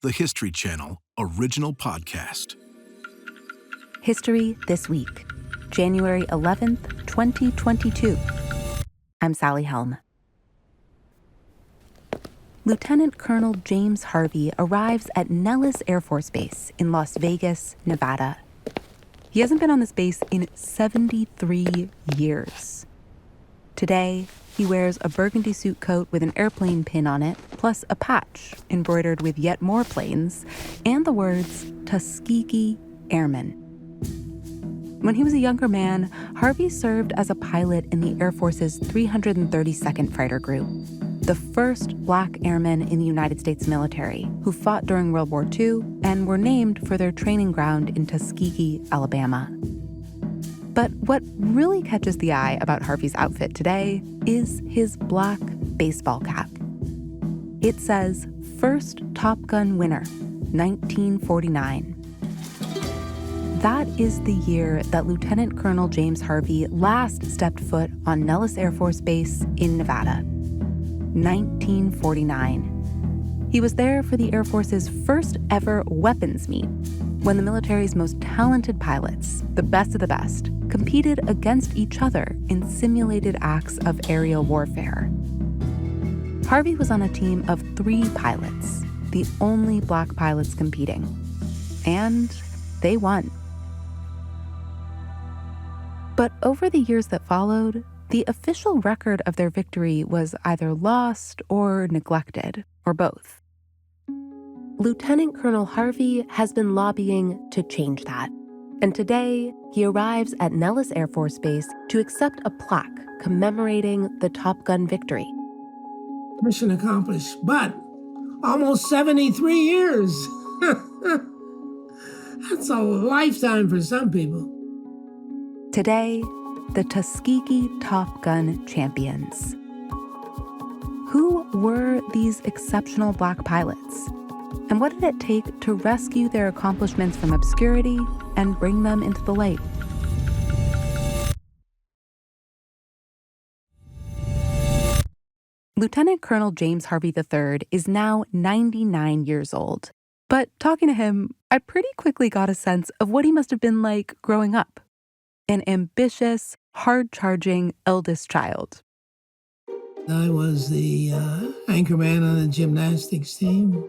the History Channel original podcast. History This Week, January 11th, 2022. I'm Sally Helm. Lieutenant Colonel James Harvey arrives at Nellis Air Force Base in Las Vegas, Nevada. He hasn't been on this base in 73 years. Today, he wears a burgundy suit coat with an airplane pin on it, plus a patch embroidered with yet more planes, and the words Tuskegee Airmen. When he was a younger man, Harvey served as a pilot in the Air Force's 332nd Fighter Group, the first black airmen in the United States military who fought during World War II and were named for their training ground in Tuskegee, Alabama. But what really catches the eye about Harvey's outfit today is his black baseball cap. It says, First Top Gun Winner, 1949. That is the year that Lieutenant Colonel James Harvey last stepped foot on Nellis Air Force Base in Nevada. 1949. He was there for the Air Force's first ever weapons meet, when the military's most talented pilots, the best of the best, competed against each other in simulated acts of aerial warfare. Harvey was on a team of 3 pilots, the only black pilots competing. And they won. But over the years that followed, the official record of their victory was either lost or neglected, or both. Lieutenant Colonel Harvey has been lobbying to change that. And today, he arrives at Nellis Air Force Base to accept a plaque commemorating the Top Gun victory. Mission accomplished, but almost 73 years. That's a lifetime for some people. Today, the Tuskegee Top Gun champions. Who were these exceptional black pilots? And what did it take to rescue their accomplishments from obscurity and bring them into the light? Lieutenant Colonel James Harvey III is now 99 years old. But talking to him, I pretty quickly got a sense of what he must have been like growing up. An ambitious, hard-charging eldest child. I was the anchorman on the gymnastics team,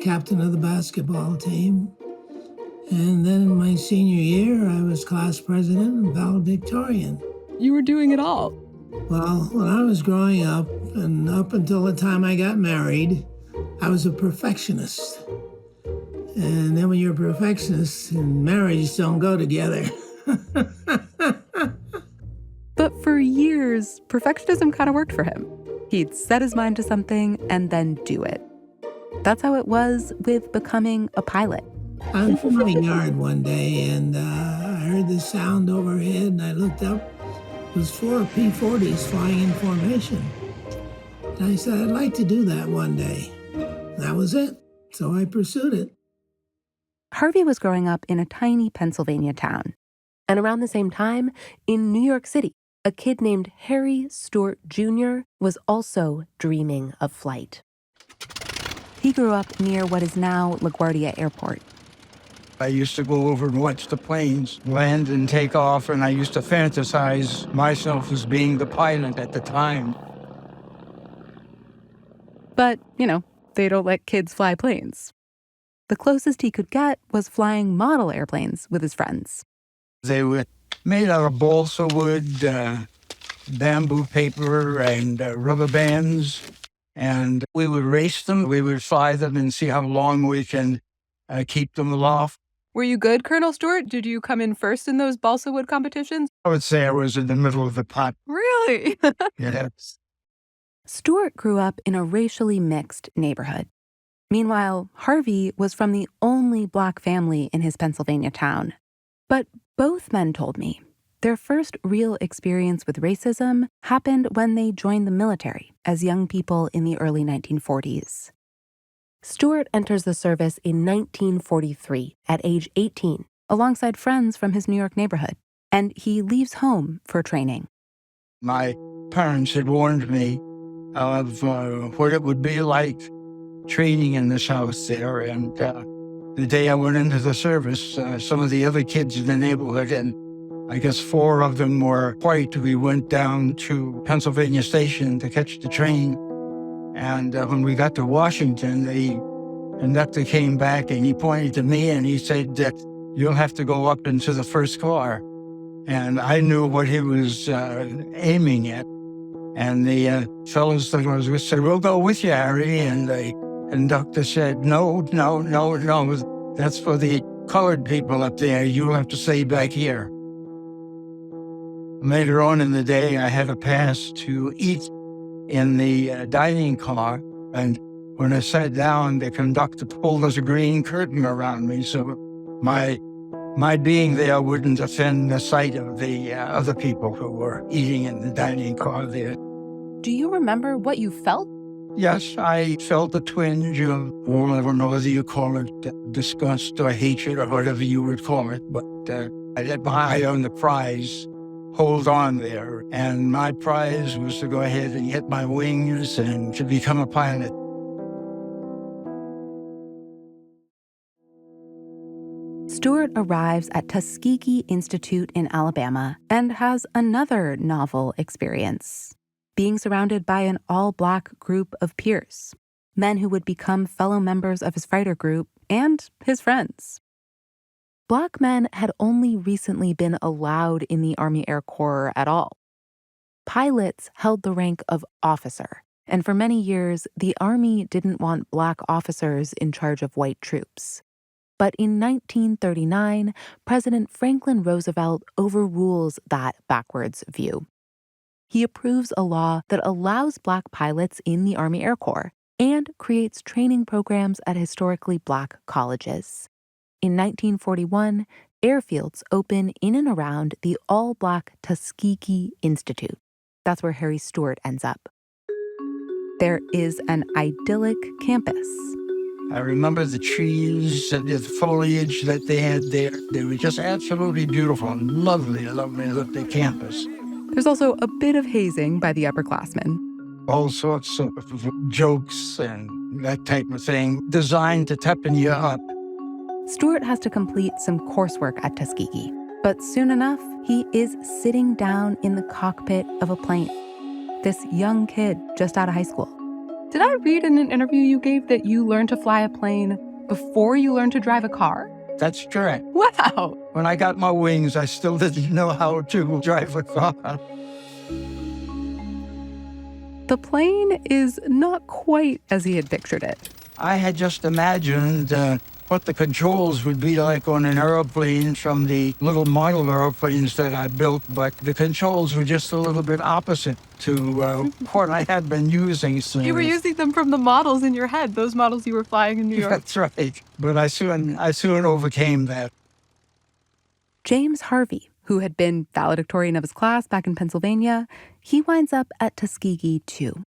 captain of the basketball team. And then in my senior year, I was class president and valedictorian. You were doing it all. Well, when I was growing up, and up until the time I got married, I was a perfectionist. And then when you're a perfectionist, and marriage don't go together. But for years, perfectionism kind of worked for him. He'd set his mind to something and then do it. That's how it was with becoming a pilot. I was in my yard one day, and I heard this sound overhead, and I looked up. It was 4 P-40s flying in formation. And I said, I'd like to do that one day. That was it. So I pursued it. Harvey was growing up in a tiny Pennsylvania town. And around the same time, in New York City, a kid named Harvey Stewart Jr. was also dreaming of flight. He grew up near what is now LaGuardia Airport. I used to go over and watch the planes land and take off, and I used to fantasize myself as being the pilot at the time. But, they don't let kids fly planes. The closest he could get was flying model airplanes with his friends. They were made out of balsa wood, bamboo paper, and rubber bands. And we would race them. We would fly them and see how long we can keep them aloft. Were you good, Colonel Stewart? Did you come in first in those balsa wood competitions? I would say I was in the middle of the pot. Really? Yes. Stewart grew up in a racially mixed neighborhood. Meanwhile, Harvey was from the only black family in his Pennsylvania town. But both men told me their first real experience with racism happened when they joined the military as young people in the early 1940s. Stewart enters the service in 1943 at age 18, alongside friends from his New York neighborhood, and he leaves home for training. My parents had warned me of what it would be like training in this house there. And the day I went into the service, some of the other kids in the neighborhood, and I guess 4 of them were white, we went down to Pennsylvania Station to catch the train. And when we got to Washington, the conductor came back and he pointed to me and he said that you'll have to go up into the first car. And I knew what he was aiming at. And the fellows that was with said, we'll go with you, Harry. And the conductor said, no, that's for the colored people up there. You'll have to stay back here. Later on in the day, I had a pass to eat in the dining car. And when I sat down, the conductor pulled a green curtain around me. So my being there wouldn't offend the sight of the other people who were eating in the dining car there. Do you remember what you felt? Yes, I felt a twinge of, well, I don't know whether you call it disgust or hatred or whatever you would call it, but I had my eye on the prize, hold on there. And my prize was to go ahead and get my wings and to become a pilot. Stewart arrives at Tuskegee Institute in Alabama and has another novel experience, being surrounded by an all-Black group of peers, men who would become fellow members of his fighter group and his friends. Black men had only recently been allowed in the Army Air Corps at all. Pilots held the rank of officer, and for many years, the Army didn't want Black officers in charge of white troops. But in 1939, President Franklin Roosevelt overrules that backwards view. He approves a law that allows Black pilots in the Army Air Corps and creates training programs at historically Black colleges. In 1941, airfields open in and around the all-Black Tuskegee Institute. That's where Harry Stewart ends up. There is an idyllic campus. I remember the trees and the foliage that they had there. They were just absolutely beautiful and lovely campus. There's also a bit of hazing by the upperclassmen. All sorts of jokes and that type of thing, designed to toughen you up. Stewart has to complete some coursework at Tuskegee, but soon enough, he is sitting down in the cockpit of a plane. This young kid just out of high school. Did I read in an interview you gave that you learned to fly a plane before you learned to drive a car? That's correct. Wow. When I got my wings, I still didn't know how to drive a car. The plane is not quite as he had pictured it. I had just imagined what the controls would be like on an airplane from the little model airplanes that I built, but the controls were just a little bit opposite to what I had been using. So You were using them from the models in your head, those models you were flying in New York. That's right. But I soon overcame that. James Harvey, who had been valedictorian of his class back in Pennsylvania, he winds up at Tuskegee too.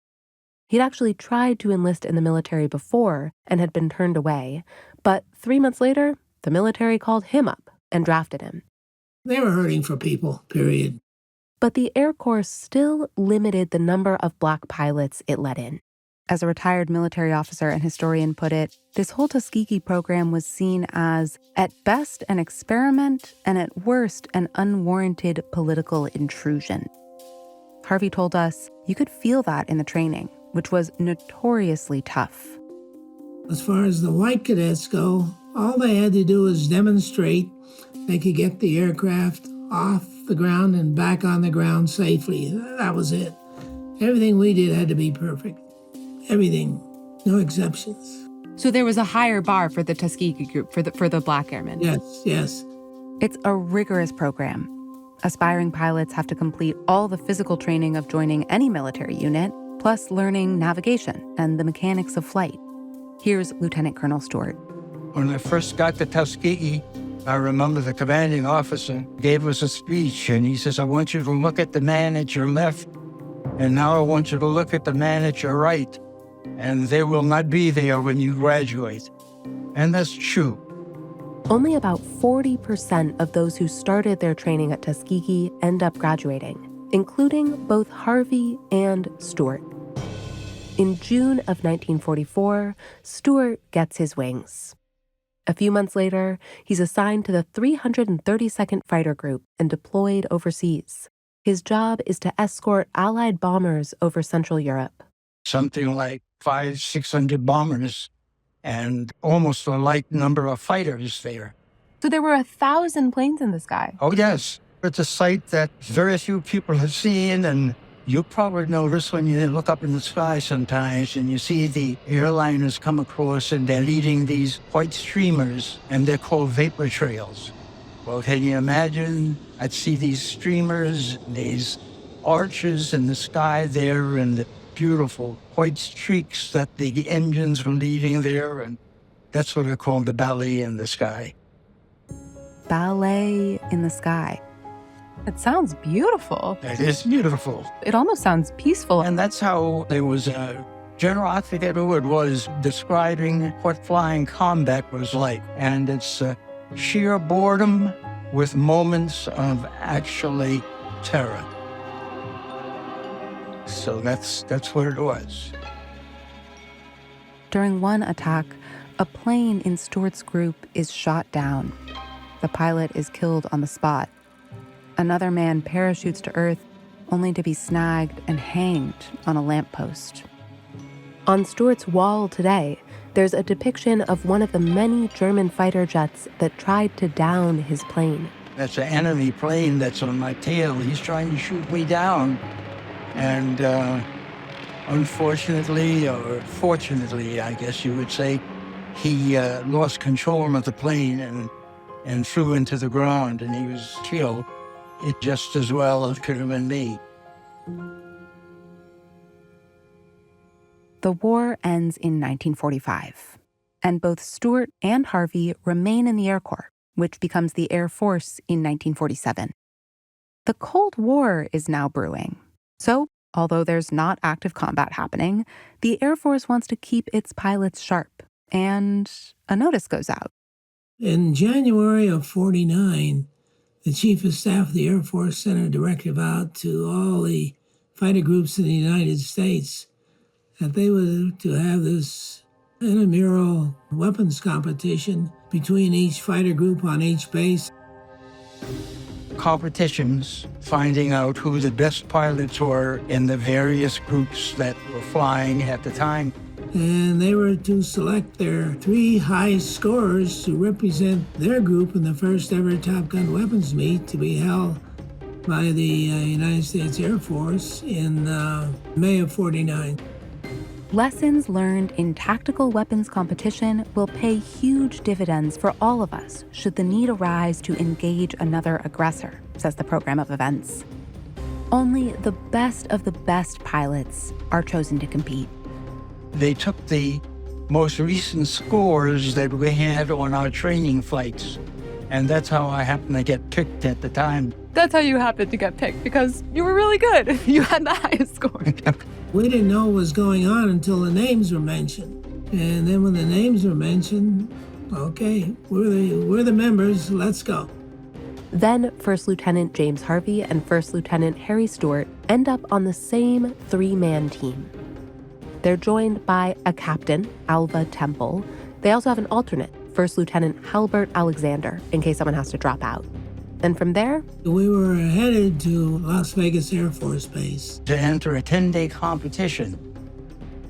He'd actually tried to enlist in the military before and had been turned away, but 3 months later, the military called him up and drafted him. They were hurting for people, period. But the Air Corps still limited the number of Black pilots it let in. As a retired military officer and historian put it, this whole Tuskegee program was seen as, at best, an experiment, and at worst, an unwarranted political intrusion. Harvey told us you could feel that in the training, which was notoriously tough. As far as the white cadets go, all they had to do was demonstrate they could get the aircraft off the ground and back on the ground safely. That was it. Everything we did had to be perfect. Everything, no exceptions. So there was a higher bar for the Tuskegee group, for the Black Airmen? Yes. It's a rigorous program. Aspiring pilots have to complete all the physical training of joining any military unit, plus learning navigation and the mechanics of flight. Here's Lieutenant Colonel Stewart. When I first got to Tuskegee, I remember the commanding officer gave us a speech, and he says, I want you to look at the man at your left, and now I want you to look at the man at your right, and they will not be there when you graduate. And that's true. Only about 40% of those who started their training at Tuskegee end up graduating, including both Harvey and Stewart. In June of 1944, Stewart gets his wings. A few months later, he's assigned to the 332nd Fighter Group and deployed overseas. His job is to escort Allied bombers over Central Europe. Something like 600 bombers and almost a like number of fighters there. So there were 1,000 planes in the sky. Oh, yes. It's a sight that very few people have seen, and you probably notice when you look up in the sky sometimes and you see the airliners come across and they're leading these white streamers, and they're called vapor trails. Well, can you imagine? I'd see these streamers, these arches in the sky there, and the beautiful white streaks that the engines were leaving there, and that's what I call the ballet in the sky. Ballet in the sky. It sounds beautiful. It is beautiful. It almost sounds peaceful. And that's how there was a general, I forget who it was, describing what flying combat was like. And it's sheer boredom with moments of actually terror. So that's what it was. During one attack, a plane in Stewart's group is shot down. The pilot is killed on the spot. Another man parachutes to Earth, only to be snagged and hanged on a lamppost. On Stewart's wall today, there's a depiction of one of the many German fighter jets that tried to down his plane. That's an enemy plane that's on my tail. He's trying to shoot me down. And unfortunately, or fortunately, I guess you would say, he lost control of the plane and flew into the ground, and he was killed. It just as well as could have been me. The war ends in 1945, and both Stewart and Harvey remain in the Air Corps, which becomes the Air Force in 1947. The Cold War is now brewing. So, although there's not active combat happening, the Air Force wants to keep its pilots sharp, and a notice goes out. In January of 49, the Chief of Staff of the Air Force sent a directive out to all the fighter groups in the United States that they were to have this intramural weapons competition between each fighter group on each base. Competitions, finding out who the best pilots were in the various groups that were flying at the time. And they were to select their 3 highest scorers to represent their group in the first ever Top Gun weapons meet to be held by the United States Air Force in May of 49. Lessons learned in tactical weapons competition will pay huge dividends for all of us should the need arise to engage another aggressor, says the program of events. Only the best of the best pilots are chosen to compete. They took the most recent scores that we had on our training flights, and that's how I happened to get picked at the time. That's how you happened to get picked, because you were really good. You had the highest score. We didn't know what was going on until the names were mentioned. And then when the names were mentioned, okay, we're the members, let's go. Then First Lieutenant James Harvey and First Lieutenant Harry Stewart end up on the same 3-man team. They're joined by a captain, Alva Temple. They also have an alternate, First Lieutenant Halbert Alexander, in case someone has to drop out. And from there, we were headed to Las Vegas Air Force Base. To enter a 10-day competition.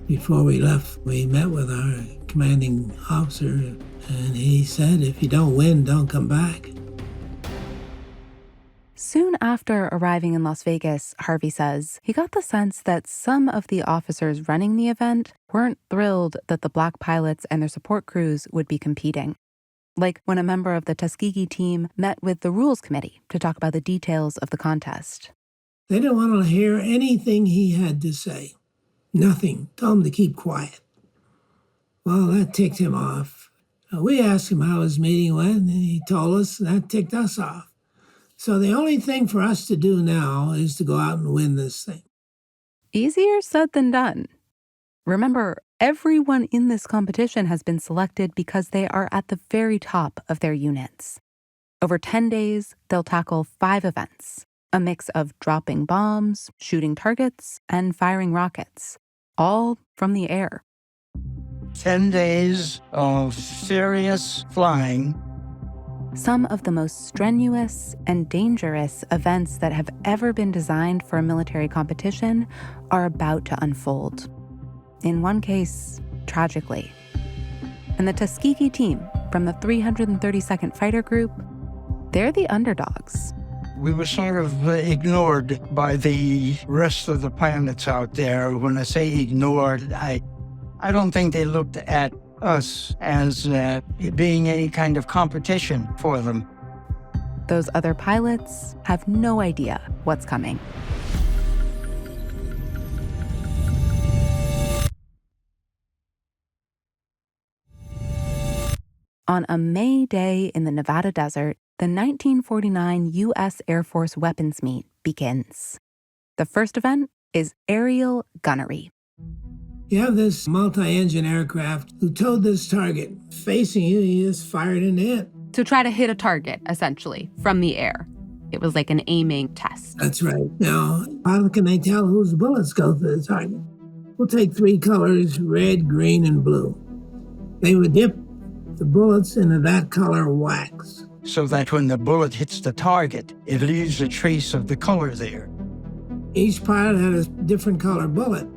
Before we left, we met with our commanding officer, and he said, if you don't win, don't come back. soon after arriving in Las Vegas, Harvey says he got the sense that some of the officers running the event weren't thrilled that the black pilots and their support crews would be competing. Like when a member of the Tuskegee team met with the rules committee to talk about the details of the contest. They didn't want to hear anything he had to say. Nothing. Told him to keep quiet. Well, that ticked him off. We asked him how his meeting went, and he told us, and that ticked us off. So the only thing for us to do now is to go out and win this thing. Easier said than done. Remember, everyone in this competition has been selected because they are at the very top of their units. Over 10 days, they'll tackle 5 events, a mix of dropping bombs, shooting targets, and firing rockets, all from the air. 10 days of serious flying. Some of the most strenuous and dangerous events that have ever been designed for a military competition are about to unfold. In one case, tragically. And the Tuskegee team from the 332nd Fighter Group, they're the underdogs. We were sort of ignored by the rest of the pilots out there. When I say ignored, I don't think they looked at us as being any kind of competition for them. Those other pilots have no idea what's coming. On a May day in the Nevada desert, the 1949 U.S. Air Force weapons meet begins. The first event is aerial gunnery. You have this multi-engine aircraft who towed this target. Facing you, you just fired into it. To try to hit a target, essentially, from the air. It was like an aiming test. That's right. Now, how can they tell whose bullets go through the target? We'll take 3 colors, red, green, and blue. They would dip the bullets into that color wax, so that when the bullet hits the target, it leaves a trace of the color there. Each pilot had a different color bullet.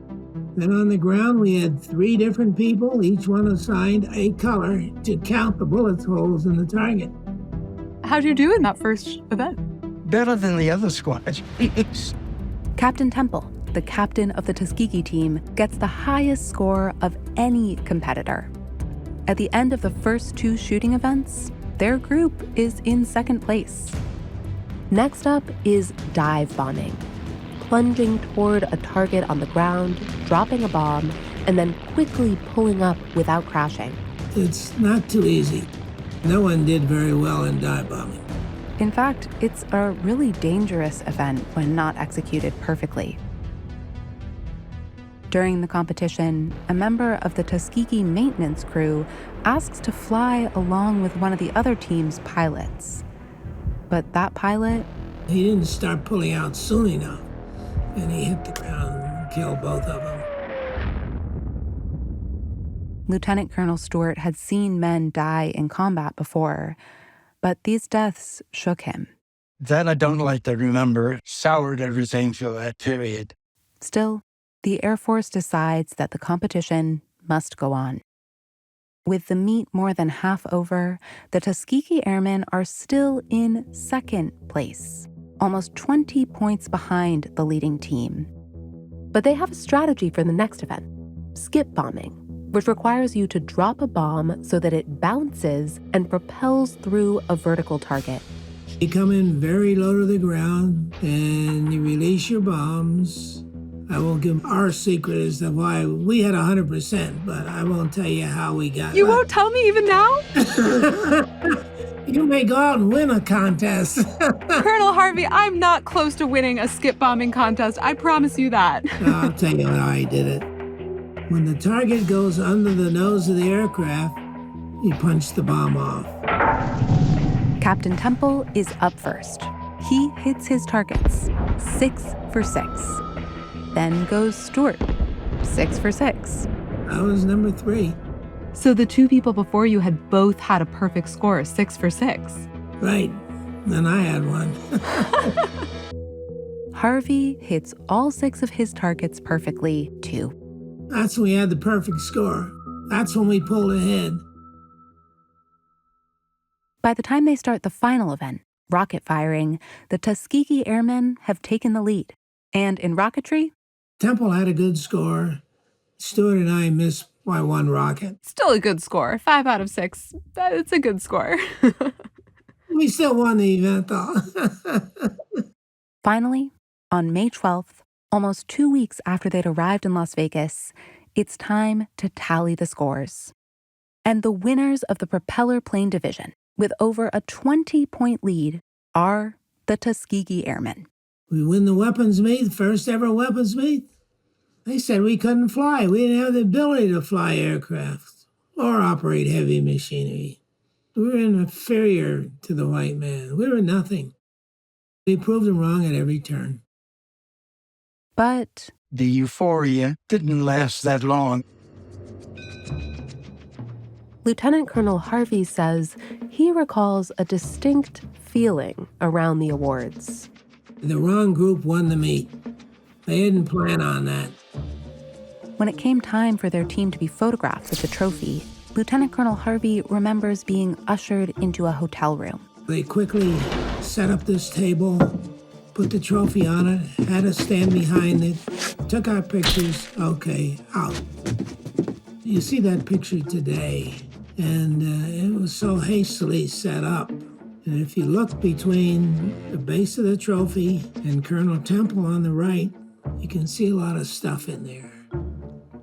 Then on the ground, we had 3 different people, each one assigned a color to count the bullet holes in the target. How'd you do in that first event? Better than the other squads. Captain Temple, the captain of the Tuskegee team, gets the highest score of any competitor. At the end of the first 2 shooting events, their group is in second place. Next up is dive bombing. Plunging toward a target on the ground, dropping a bomb, and then quickly pulling up without crashing. It's not too easy. No one did very well in dive bombing. In fact, it's a really dangerous event when not executed perfectly. During the competition, a member of the Tuskegee maintenance crew asks to fly along with one of the other team's pilots. But that pilot... He didn't start pulling out soon enough, and he hit the ground and killed both of them. Lieutenant Colonel Stewart had seen men die in combat before, but these deaths shook him. That I don't like to remember. Soured everything for that period. Still, the Air Force decides that the competition must go on. With the meet more than half over, the Tuskegee Airmen are still in second place, almost 20 points behind the leading team. But they have a strategy for the next event, skip bombing, which requires you to drop a bomb so that it bounces and propels through a vertical target. You come in very low to the ground, and you release your bombs. I won't give our secret as to why we had 100%, but I won't tell you how we got it. You won't tell me even now? You may go out and win a contest. Colonel Harvey, I'm not close to winning a skip bombing contest. I promise you that. I'll tell you how I did it. When the target goes under the nose of the aircraft, you punch the bomb off. Captain Temple is up first. He hits his targets, 6 for 6. Then goes Stewart, 6 for 6. I was number 3. So the 2 people before you had both had a perfect score, 6 for 6. Right. Then I had one. Harvey hits all 6 of his targets perfectly, too. That's when we had the perfect score. That's when we pulled ahead. By the time they start the final event, rocket firing, the Tuskegee Airmen have taken the lead. And in rocketry, Temple had a good score. Stewart and I missed by 1 rocket. Still a good score. 5 out of 6. It's a good score. We still won the event, though. Finally, on May 12th, almost 2 weeks after they'd arrived in Las Vegas, it's time to tally the scores. And the winners of the propeller plane division, with over a 20-point lead, are the Tuskegee Airmen. We win the weapons meet, the first ever weapons meet. They said we couldn't fly. We didn't have the ability to fly aircraft or operate heavy machinery. We were inferior to the white man. We were nothing. We proved them wrong at every turn. But the euphoria didn't last that long. Lieutenant Colonel Harvey says he recalls a distinct feeling around the awards. The wrong group won the meet. They didn't plan on that. When it came time for their team to be photographed with the trophy, Lieutenant Colonel Harvey remembers being ushered into a hotel room. They quickly set up this table, put the trophy on it, had us stand behind it, took our pictures, okay, out. You see that picture today, and it was so hastily set up. And if you look between the base of the trophy and Colonel Temple on the right, you can see a lot of stuff in there.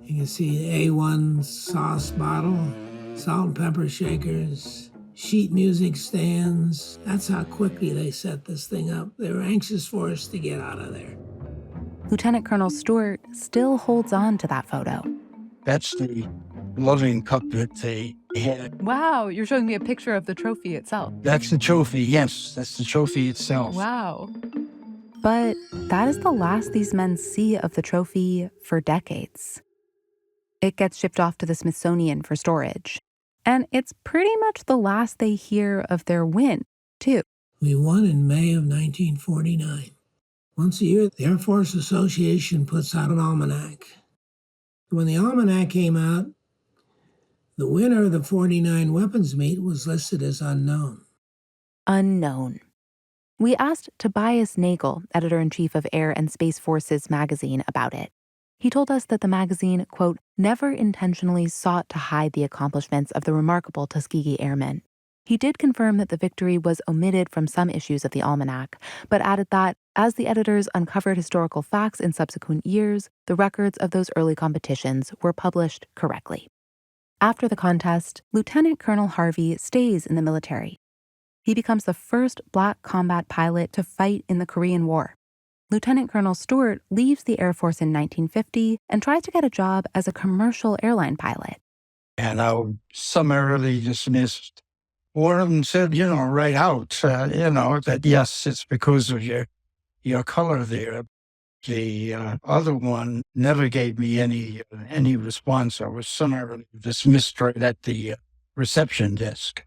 You can see A1 sauce bottle, salt and pepper shakers, sheet music stands. That's how quickly they set this thing up. They were anxious for us to get out of there. Lieutenant Colonel Stewart still holds on to that photo. That's the loving cup that they had. Wow, you're showing me a picture of the trophy itself. That's the trophy, yes. That's the trophy itself. Wow. But that is the last these men see of the trophy for decades. It gets shipped off to the Smithsonian for storage. And it's pretty much the last they hear of their win, too. We won in May of 1949. Once a year, the Air Force Association puts out an almanac. When the almanac came out, the winner of the 49 weapons meet was listed as unknown. Unknown. We asked Tobias Nagel, editor-in-chief of Air and Space Forces magazine, about it. He told us that the magazine, quote, never intentionally sought to hide the accomplishments of the remarkable Tuskegee Airmen. He did confirm that the victory was omitted from some issues of the almanac, but added that, as the editors uncovered historical facts in subsequent years, the records of those early competitions were published correctly. After the contest, Lieutenant Colonel Harvey stays in the military. He becomes the first Black combat pilot to fight in the Korean War. Lieutenant Colonel Stewart leaves the Air Force in 1950 and tries to get a job as a commercial airline pilot. And I was summarily dismissed. One of them said, right out, that yes, it's because of your color there. The other one never gave me any response. I was summarily dismissed right at the reception desk.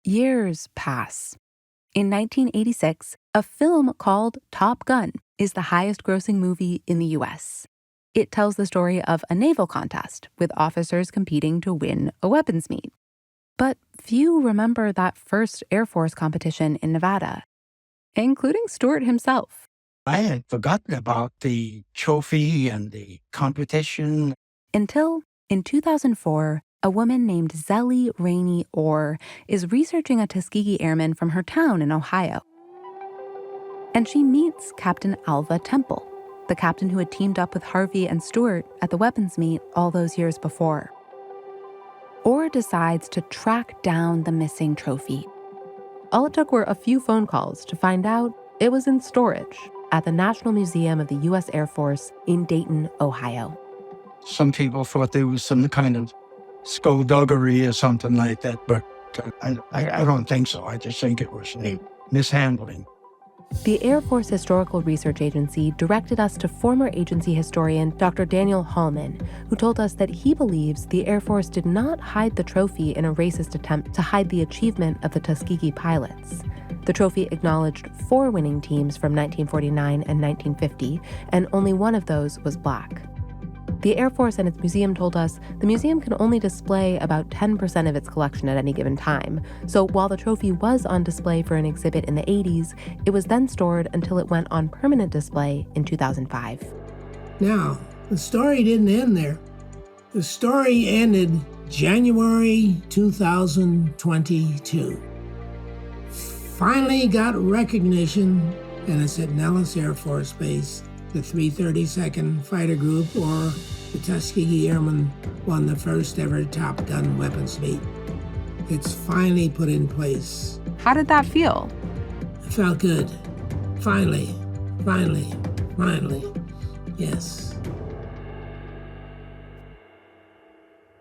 Years pass. In 1986, a film called Top Gun is the highest-grossing movie in the U.S. It tells the story of a naval contest with officers competing to win a weapons meet. But few remember that first Air Force competition in Nevada, including Stewart himself. I had forgotten about the trophy and the competition. Until, in 2004, a woman named Zellie Rainey Orr is researching a Tuskegee Airman from her town in Ohio. And she meets Captain Alva Temple, the captain who had teamed up with Harvey and Stewart at the weapons meet all those years before. Orr decides to track down the missing trophy. All it took were a few phone calls to find out it was in storage at the National Museum of the U.S. Air Force in Dayton, Ohio. Some people thought there was some kind of skullduggery or something like that, but I don't think so. I just think it was a mishandling. The Air Force Historical Research Agency directed us to former agency historian Dr. Daniel Hallman, who told us that he believes the Air Force did not hide the trophy in a racist attempt to hide the achievement of the Tuskegee pilots. The trophy acknowledged 4 winning teams from 1949 and 1950, and only one of those was Black. The Air Force and its museum told us the museum can only display about 10% of its collection at any given time. So while the trophy was on display for an exhibit in the 80s, it was then stored until it went on permanent display in 2005. Now, the story didn't end there. The story ended January 2022. Finally got recognition, and it's at Nellis Air Force Base. The 332nd Fighter Group, or the Tuskegee Airmen, won the first ever Top Gun weapons meet. It's finally put in place. How did that feel? It felt good. Finally. Yes.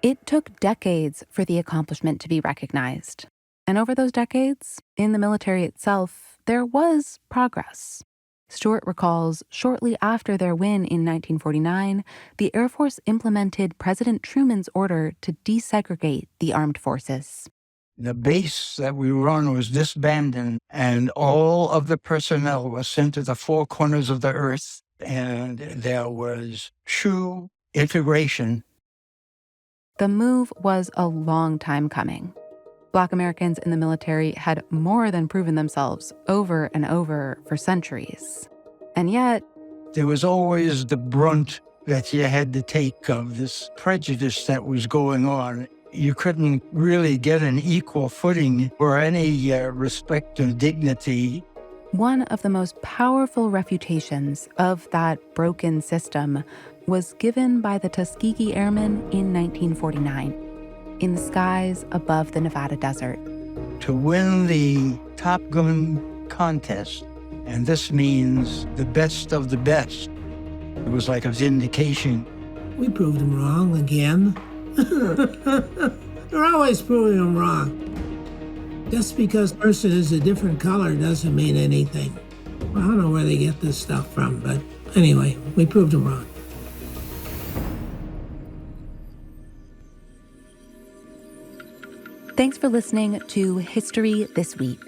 It took decades for the accomplishment to be recognized. And over those decades, in the military itself, there was progress. Stewart recalls shortly after their win in 1949, the Air Force implemented President Truman's order to desegregate the armed forces. The base that we run was disbanded, and all of the personnel was sent to the four corners of the earth, and there was true integration. The move was a long time coming. Black Americans in the military had more than proven themselves over and over for centuries. And yet, there was always the brunt that you had to take of this prejudice that was going on. You couldn't really get an equal footing or any respect or dignity. One of the most powerful refutations of that broken system was given by the Tuskegee Airmen in 1949. In the skies above the Nevada desert. To win the Top Gun contest, and this means the best of the best, it was like a vindication. We proved them wrong again. They're always proving them wrong. Just because a person is a different color doesn't mean anything. I don't know where they get this stuff from, but anyway, we proved them wrong. Thanks for listening to History This Week.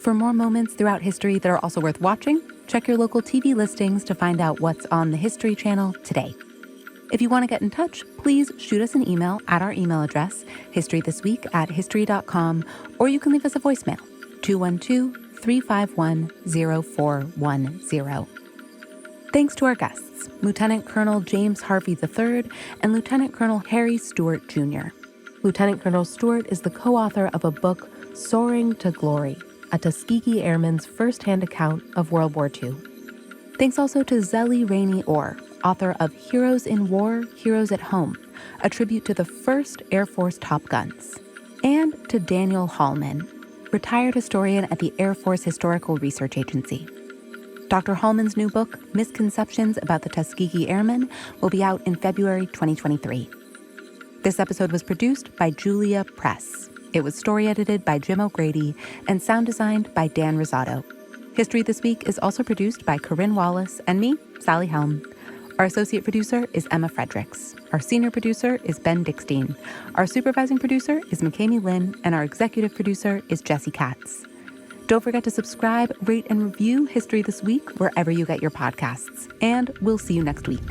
For more moments throughout history that are also worth watching, check your local TV listings to find out what's on the History Channel today. If you want to get in touch, please shoot us an email at our email address, historythisweek@history.com, or you can leave us a voicemail, 212-351-0410. Thanks to our guests, Lieutenant Colonel James Harvey III and Lieutenant Colonel Harry Stewart Jr. Lieutenant Colonel Stewart is the co-author of a book, Soaring to Glory, a Tuskegee Airman's first-hand account of World War II. Thanks also to Zelly Rainey Orr, author of Heroes in War, Heroes at Home, a tribute to the first Air Force Top Guns. And to Daniel Hallman, retired historian at the Air Force Historical Research Agency. Dr. Hallman's new book, Misconceptions About the Tuskegee Airmen, will be out in February 2023. This episode was produced by Julia Press. It was story edited by Jim O'Grady and sound designed by Dan Rosado. History This Week is also produced by Corinne Wallace and me, Sally Helm. Our associate producer is Emma Fredericks. Our senior producer is Ben Dickstein. Our supervising producer is McKamey Lynn, and our executive producer is Jesse Katz. Don't forget to subscribe, rate, and review History This Week wherever you get your podcasts. And we'll see you next week.